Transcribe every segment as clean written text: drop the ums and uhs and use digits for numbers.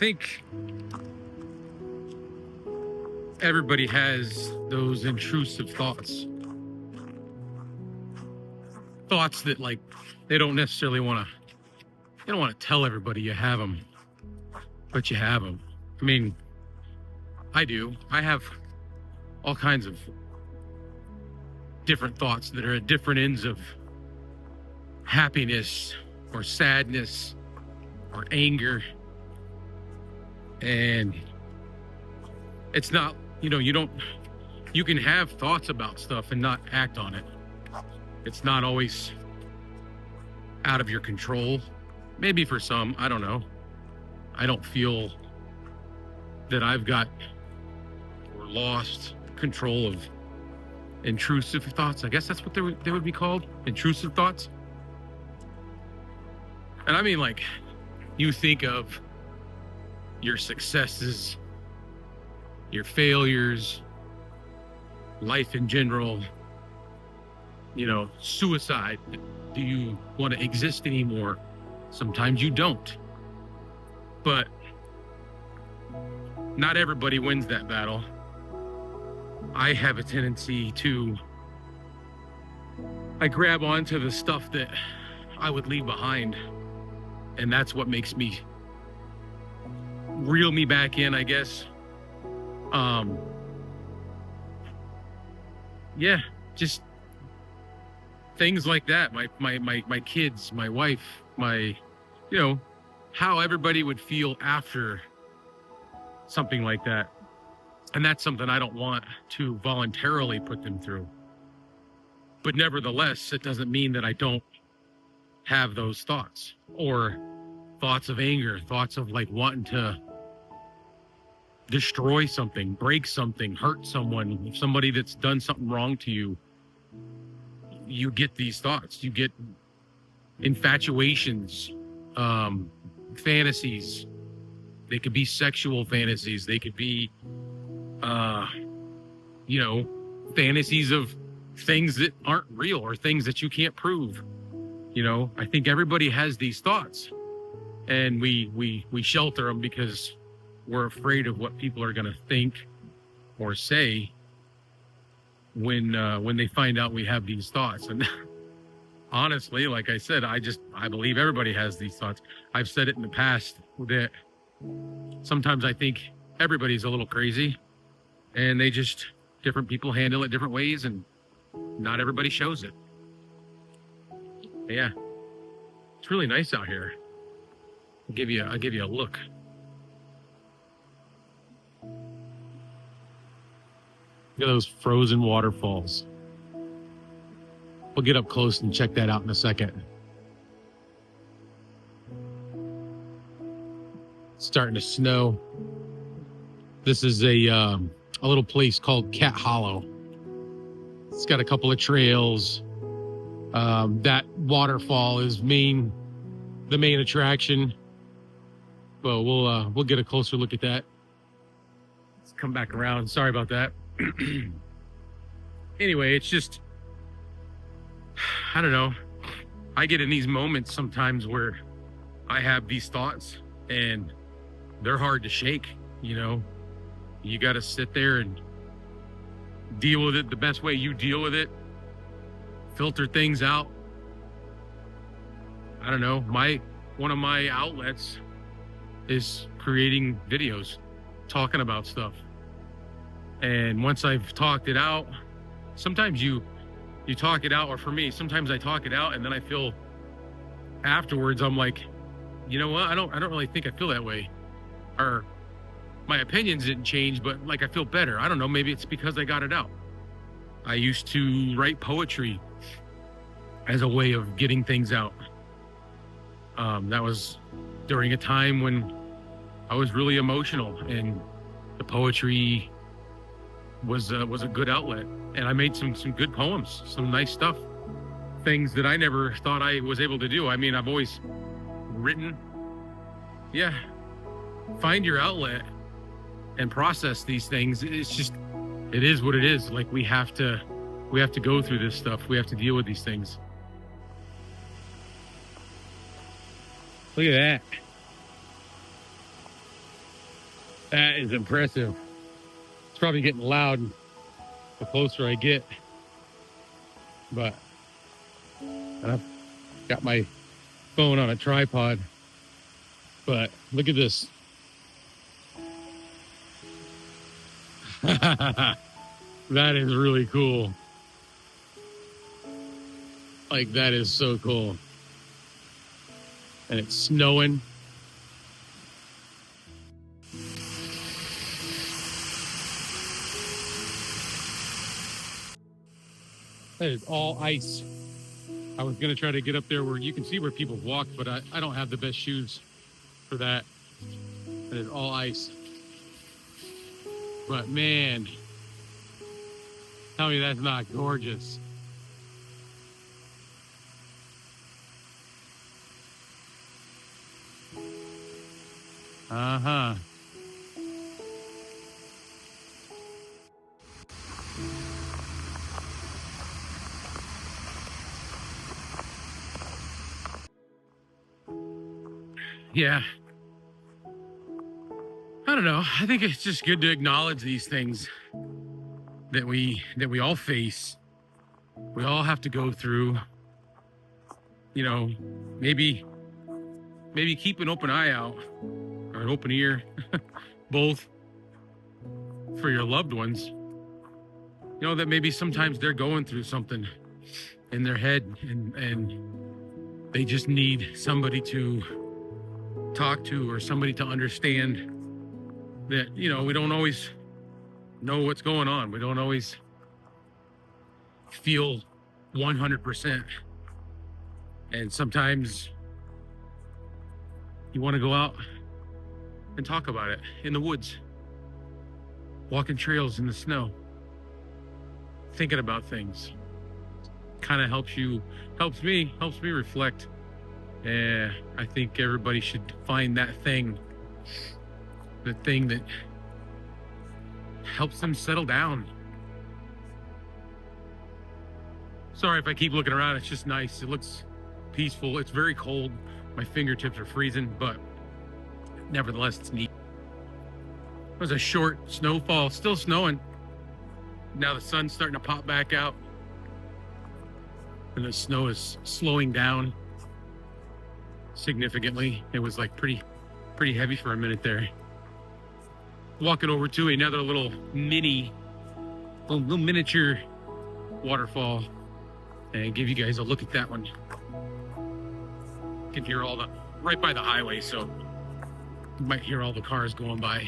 think everybody has those intrusive thoughts. Thoughts that like they don't necessarily want to. You don't want to tell everybody you have them, but you have them. I mean, I do. I have all kinds of different thoughts that are at different ends of happiness or sadness or anger. And it's not, you can have thoughts about stuff and not act on it. It's not always out of your control. Maybe for some, I don't know. I don't feel that I've got or lost control of intrusive thoughts. I guess that's what they would be called, intrusive thoughts. And I mean, like, you think of your successes, your failures, life in general, suicide. Do you want to exist anymore? Sometimes you don't. But not everybody wins that battle. I have a tendency to grab onto the stuff that I would leave behind. And that's what makes me reel me back in, I guess. Just things like that. My kids, my wife, how everybody would feel after something like that. And that's something I don't want to voluntarily put them through. But nevertheless, it doesn't mean that I don't have those thoughts, or thoughts of anger, thoughts of like wanting to destroy something, break something, hurt someone, somebody that's done something wrong to you. You get these thoughts, you get infatuations, fantasies. They could be sexual fantasies. They could be, fantasies of things that aren't real or things that you can't prove. I think everybody has these thoughts, and we shelter them because we're afraid of what people are going to think or say when they find out we have these thoughts. And honestly, like I said, I believe everybody has these thoughts. I've said it in the past that sometimes I think everybody's a little crazy, and different people handle it different ways, and not everybody shows it. Yeah, it's really nice out here. I'll give you a look. Look at those frozen waterfalls. We'll get up close and check that out in a second. It's starting to snow. This is a little place called Cat Hollow. It's got a couple of trails. That waterfall is the main attraction. Well, we'll get a closer look at that. Let's come back around. Sorry about that. Anyway, it's just, I don't know. I get in these moments sometimes where I have these thoughts and they're hard to shake. You got to sit there and deal with it the best way you deal with it. Filter things out. I don't know. One of my outlets is creating videos, talking about stuff. And once I've talked it out, sometimes you talk it out, or for me, sometimes I talk it out and then I feel afterwards, I'm like, you know what? I don't really think I feel that way. Or my opinions didn't change, but like I feel better. I don't know. Maybe it's because I got it out. I used to write poetry as a way of getting things out. That was during a time when I was really emotional, and the poetry was a good outlet. And I made some good poems, some nice stuff, things that I never thought I was able to do. I mean, I've always written. Yeah, find your outlet and process these things. It's just, it is what it is. Like we have to go through this stuff. We have to deal with these things. Look at that. That is impressive. It's probably getting loud the closer I get, but I've got my phone on a tripod. But look at this. That is really cool. Like, that is so cool. And it's snowing. That is all ice. I was gonna try to get up there where you can see where people walk, but I don't have the best shoes for that. That is all ice. But man, tell me that's not gorgeous. Uh-huh. Yeah. I don't know. I think it's just good to acknowledge these things that we all face. We all have to go through. You know, maybe keep an open eye out or an open ear, both, for your loved ones. You know, that maybe sometimes they're going through something in their head and they just need somebody to talk to or somebody to understand that, you know, we don't always know what's going on. We don't always feel 100%. And sometimes you want to go out and talk about it in the woods, walking trails in the snow, thinking about things. Kind of helps me reflect. And I think everybody should find that thing, the thing that helps them settle down. Sorry if I keep looking around. It's just nice. It looks peaceful. It's very cold. My fingertips are freezing, but nevertheless, it's neat. It was a short snowfall, still snowing. Now the sun's starting to pop back out, and the snow is slowing down significantly. It was like pretty heavy for a minute there. Walking over to another little miniature waterfall and give you guys a look at that one. You can hear right by the highway, so you might hear all the cars going by.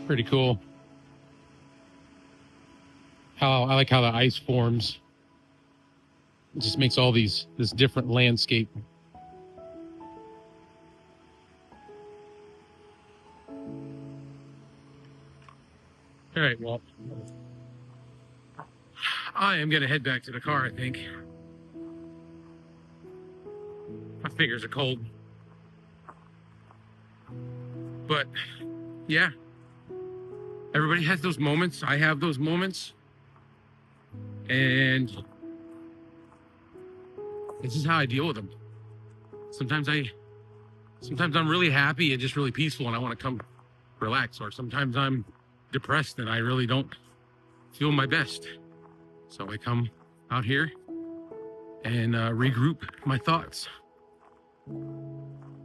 Pretty cool. I like how the ice forms. It just makes all this different landscape. All right, well, I am gonna head back to the car, I think. My fingers are cold. But yeah, everybody has those moments. I have those moments. And this is how I deal with them. Sometimes I'm really happy and just really peaceful and I want to come relax. Or sometimes I'm depressed and I really don't feel my best. So I come out here and regroup my thoughts.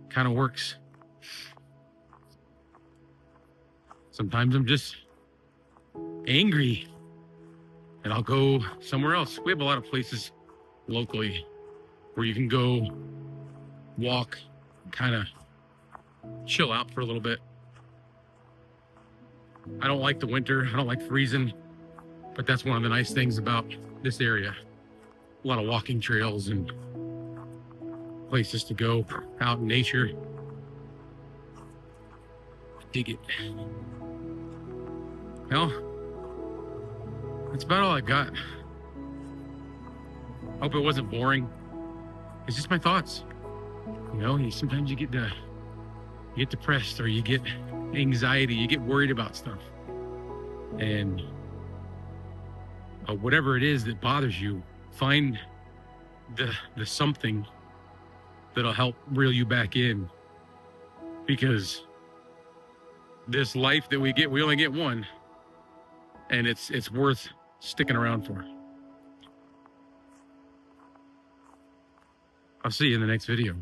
Kind of works. Sometimes I'm just angry and I'll go somewhere else. We have a lot of places locally where you can go walk, kind of chill out for a little bit. I don't like the winter. I don't like freezing, but that's one of the nice things about this area. A lot of walking trails and places to go out in nature. Dig it. Well, That's about all I got. Hope it wasn't boring. It's just my thoughts. You know, sometimes you get depressed, or you get anxiety, you get worried about stuff. And whatever it is that bothers you, find the something that'll help reel you back in. Because this life that we get, we only get one. And it's worth sticking around for. I'll see you in the next video.